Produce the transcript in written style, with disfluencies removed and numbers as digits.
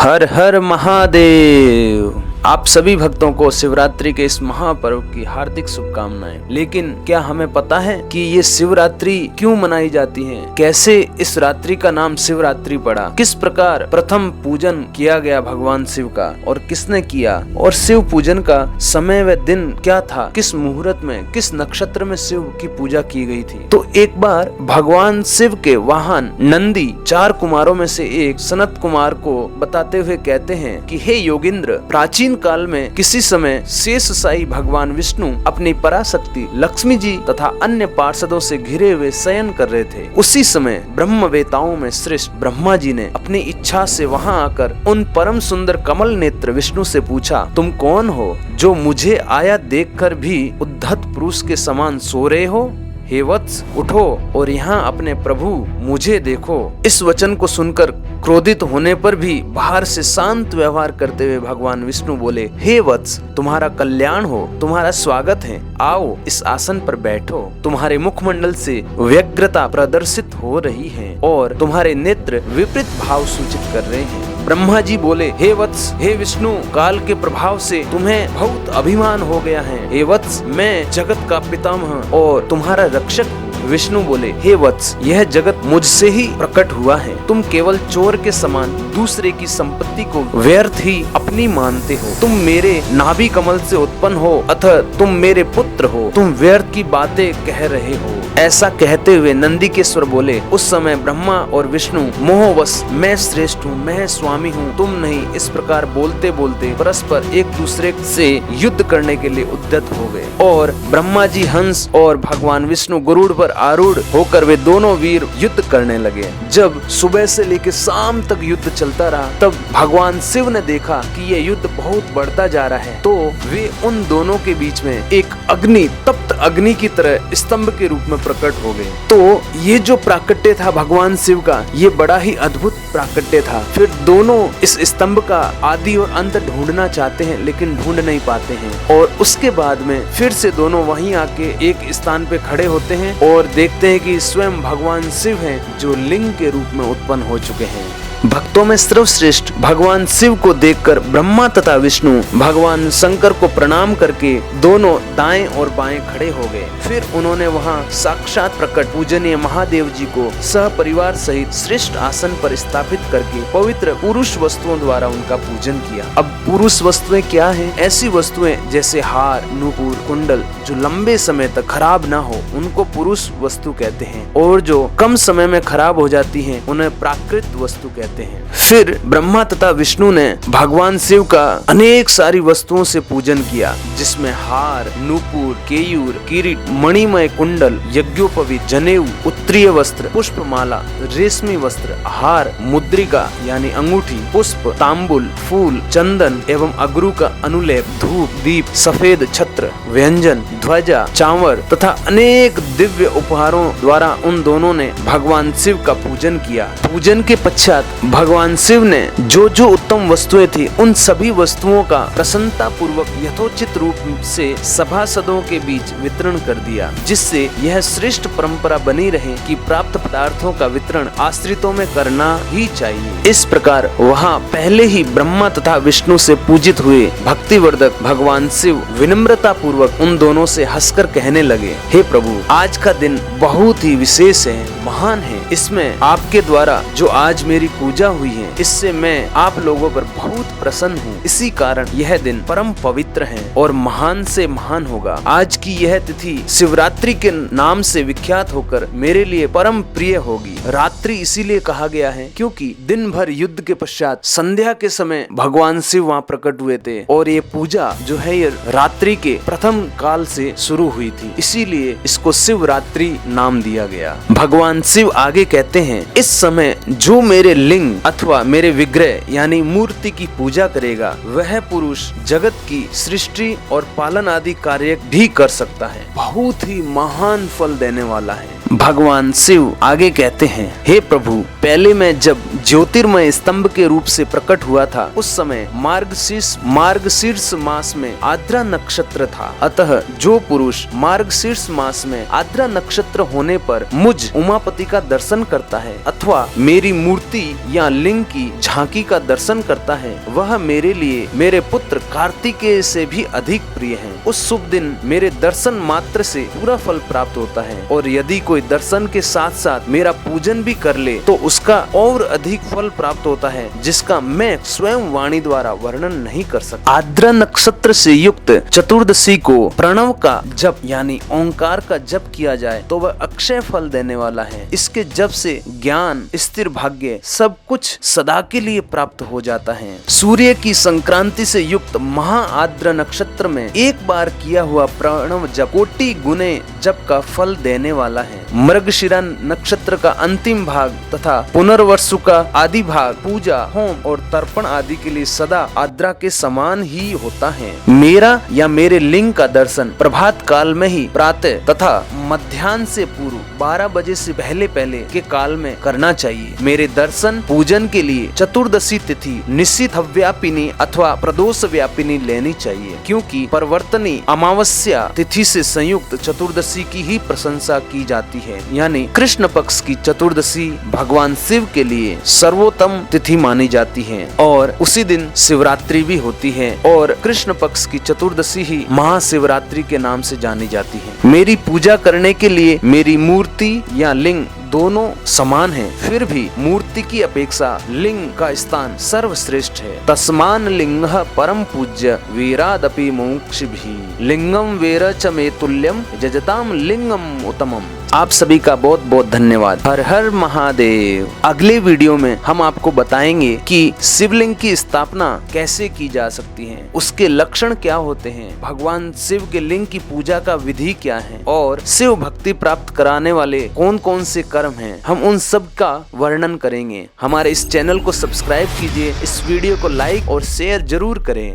हर हर महादेव। आप सभी भक्तों को शिवरात्रि के इस महापर्व की हार्दिक शुभकामनाएं। लेकिन क्या हमें पता है कि ये शिवरात्रि क्यों मनाई जाती है? कैसे इस रात्रि का नाम शिवरात्रि पड़ा? किस प्रकार प्रथम पूजन किया गया भगवान शिव का और किसने किया? और शिव पूजन का समय व दिन क्या था? किस मुहूर्त में, किस नक्षत्र में शिव की पूजा की गई थी? तो एक बार भगवान शिव के वाहन नंदी 4 कुमारों में से एक सनत कुमार को बताते हुए कहते हैं कि हे योगिंद्र, प्राचीन काल में किसी समय शेषशायी भगवान विष्णु अपनी पराशक्ति लक्ष्मी जी तथा अन्य पार्षदों से घिरे हुए शयन कर रहे थे। उसी समय ब्रह्मवेताओं में श्रेष्ठ ब्रह्मा जी ने अपनी इच्छा से वहां आकर उन परम सुंदर कमल नेत्र विष्णु से पूछा, तुम कौन हो जो मुझे आया देखकर भी उद्धत पुरुष के समान सो रहे हो? हे वत्स, उठो और यहाँ अपने प्रभु मुझे देखो। इस वचन को सुनकर क्रोधित होने पर भी बाहर से शांत व्यवहार करते हुए भगवान विष्णु बोले, हे वत्स, तुम्हारा कल्याण हो, तुम्हारा स्वागत है, आओ इस आसन पर बैठो। तुम्हारे मुखमंडल से व्यग्रता प्रदर्शित हो रही है और तुम्हारे नेत्र विपरीत भाव सूचित कर रहे हैं। ब्रह्मा जी बोले, हे वत्स, हे विष्णु, काल के प्रभाव से तुम्हें बहुत अभिमान हो गया है। हे वत्स, मैं जगत का पितामह और तुम्हारा रक्षक। विष्णु बोले, हे वत्स, यह जगत मुझसे ही प्रकट हुआ है। तुम केवल चोर के समान दूसरे की संपत्ति को व्यर्थ ही अपनी मानते हो। तुम मेरे नाभि कमल से उत्पन्न हो अतः तुम मेरे पुत्र हो। तुम व्यर्थ की बातें कह रहे हो। ऐसा कहते हुए नंदिकेश्वर बोले, उस समय ब्रह्मा और विष्णु मोहवश मैं श्रेष्ठ हूँ, मैं स्वामी हूँ, तुम नहीं, इस प्रकार बोलते बोलते परस्पर एक दूसरे से युद्ध करने के लिए उद्यत हो गए। और ब्रह्मा जी हंस और भगवान विष्णु गरुड़ पर आरूढ़ होकर वे दोनों वीर युद्ध करने लगे। जब सुबह से लेकर शाम तक युद्ध चलता रहा, तब भगवान शिव ने देखा कि यह युद्ध बहुत बढ़ता जा रहा है, तो वे उन दोनों के बीच में एक अग्नि, तप्त अग्नि की तरह स्तंभ के रूप में प्रकट हो गए। तो ये जो प्राकट्य था भगवान शिव का, ये बड़ा ही अद्भुत प्राकट्य था। फिर दोनों इस स्तंभ का आदि और अंत ढूंढना चाहते हैं लेकिन ढूंढ नहीं पाते हैं। और उसके बाद में फिर से दोनों वहीं आके एक स्थान पे खड़े होते हैं और देखते हैं कि स्वयं भगवान शिव हैं जो लिंग के रूप में उत्पन्न हो चुके हैं। भक्तों में सर्वश्रेष्ठ भगवान शिव को देखकर ब्रह्मा तथा विष्णु भगवान शंकर को प्रणाम करके दोनों दाएं और बाएं खड़े हो गए। फिर उन्होंने वहां साक्षात प्रकट पूजनीय महादेव जी को सह परिवार सहित श्रेष्ठ आसन पर स्थापित करके पवित्र पुरुष वस्तुओं द्वारा उनका पूजन किया। अब पुरुष वस्तुएं क्या हैं? ऐसी वस्तुएं जैसे हार, नूपुर, कुंडल जो लंबे समय तक खराब ना हो उनको पुरुष वस्तु कहते हैं, और जो कम समय में खराब हो जाती हैं उन्हें प्राकृत वस्तु कहते हैं। फिर ब्रह्मा तथा विष्णु ने भगवान शिव का अनेक सारी वस्तुओं से पूजन किया, जिसमें हार, नूपुर, केयूर, किरीट, मणिमय कुंडल, यज्ञोपवीत, जनेऊ, उत्तरीय वस्त्र, पुष्पमाला, रेशमी वस्त्र, हार, मुद्रिका यानी अंगूठी, पुष्प, तांबुल, फूल, चंदन एवं अगरू का अनुलेप, धूप, दीप, सफेद छत्र, व्यंजन, ध्वजा, चांवर तथा अनेक दिव्य उपहारों द्वारा उन दोनों ने भगवान शिव का पूजन किया। पूजन के पश्चात भगवान शिव ने जो जो उत्तम वस्तुएं थी उन सभी वस्तुओं का प्रसन्नता पूर्वक यथोचित रूप से सभासदों के बीच वितरण कर दिया, जिससे यह श्रेष्ठ परंपरा बनी रहे कि प्राप्त पदार्थों का वितरण आश्रितों में करना ही चाहिए। इस प्रकार वहाँ पहले ही ब्रह्मा तथा विष्णु से पूजित हुए भक्तिवर्धक भगवान शिव विनम्रता पूर्वक उन दोनों से हंसकर कहने लगे, हे प्रभु, आज का दिन बहुत ही विशेष है, महान है। इसमें आपके द्वारा जो आज मेरी पूजा हुई है, इससे मैं आप लोगों पर बहुत प्रसन्न हूँ। इसी कारण यह दिन परम पवित्र है और महान से महान होगा। आज की यह तिथि शिवरात्रि के नाम से विख्यात होकर मेरे लिए परम प्रिय होगी। रात्रि इसीलिए कहा गया है क्योंकि दिन भर युद्ध के पश्चात संध्या के समय भगवान शिव वहाँ प्रकट हुए थे और ये पूजा जो है ये रात्रि के प्रथम काल से शुरू हुई थी, इसीलिए इसको शिवरात्रि नाम दिया गया। भगवान शिव आगे कहते हैं, इस समय जो मेरे लिंग अथवा मेरे विग्रह यानी मूर्ति की पूजा करेगा वह पुरुष जगत की सृष्टि और पालन आदि कार्य भी कर सकता है। बहुत ही महान फल देने वाला है। भगवान शिव आगे कहते हैं, हे प्रभु, पहले मैं जब ज्योतिर्मय स्तंभ के रूप से प्रकट हुआ था उस समय मार्गशीर्ष मास में आद्रा नक्षत्र था। अतः जो पुरुष मार्गशीर्ष मास में आद्रा नक्षत्र होने पर मुझ उमापति का दर्शन करता है अथवा मेरी मूर्ति या लिंग की झांकी का दर्शन करता है वह मेरे लिए मेरे पुत्र कार्तिकेय से भी अधिक प्रिय है। उस शुभ दिन मेरे दर्शन मात्र से पूरा फल प्राप्त होता है और यदि कोई दर्शन के साथ साथ मेरा पूजन भी कर ले तो उसका और अधिक फल प्राप्त होता है जिसका मैं स्वयं वाणी द्वारा वर्णन नहीं कर सकता। आद्रा नक्षत्र से युक्त चतुर्दशी को प्रणव का जप यानी ओंकार का जप किया जाए तो वह अक्षय फल देने वाला है। इसके जप से ज्ञान, स्थिर भाग्य सब कुछ सदा के लिए प्राप्त हो जाता है। सूर्य की संक्रांति से युक्त महा आद्र नक्षत्र में एक बार किया हुआ प्रणव जप कोटि गुने जप का फल देने वाला है। मृगशिरा नक्षत्र का अंतिम भाग तथा पुनर्वसु का आदि भाग पूजा, होम और तर्पण आदि के लिए सदा आद्रा के समान ही होता है। मेरा या मेरे लिंग का दर्शन प्रभात काल में ही प्रातः तथा मध्याह्न से पूर्व 12 बजे से पहले के काल में करना चाहिए। मेरे दर्शन पूजन के लिए चतुर्दशी तिथि निश्चित व्यापिनी अथवा प्रदोष व्यापिनी लेनी चाहिए क्योंकि परिवर्तनी अमावस्या तिथि से संयुक्त चतुर्दशी की ही प्रशंसा की जाती है। यानी कृष्ण पक्ष की चतुर्दशी भगवान शिव के लिए सर्वोत्तम तिथि मानी जाती है और उसी दिन शिवरात्रि भी होती है और कृष्ण पक्ष की चतुर्दशी ही महाशिवरात्रि के नाम से जानी जाती है। मेरी पूजा करने के लिए मेरी मूर्ति या लिंग दोनों समान हैं, फिर भी मूर्ति की अपेक्षा लिंग का स्थान सर्वश्रेष्ठ है। तस्मान लिंग परम पूज्य वीरादपि मोक्षिभिः लिंगम वीर च मे तुल्यम जजताम लिंगम उत्तमम। आप सभी का बहुत बहुत धन्यवाद। हर हर महादेव। अगले वीडियो में हम आपको बताएंगे कि शिवलिंग की स्थापना कैसे की जा सकती है, उसके लक्षण क्या होते हैं, भगवान शिव के लिंग की पूजा का विधि क्या है और शिव भक्ति प्राप्त कराने वाले कौन कौन से कर्म हैं, हम उन सब का वर्णन करेंगे। हमारे इस चैनल को सब्सक्राइब कीजिए, इस वीडियो को लाइक और शेयर जरूर करें।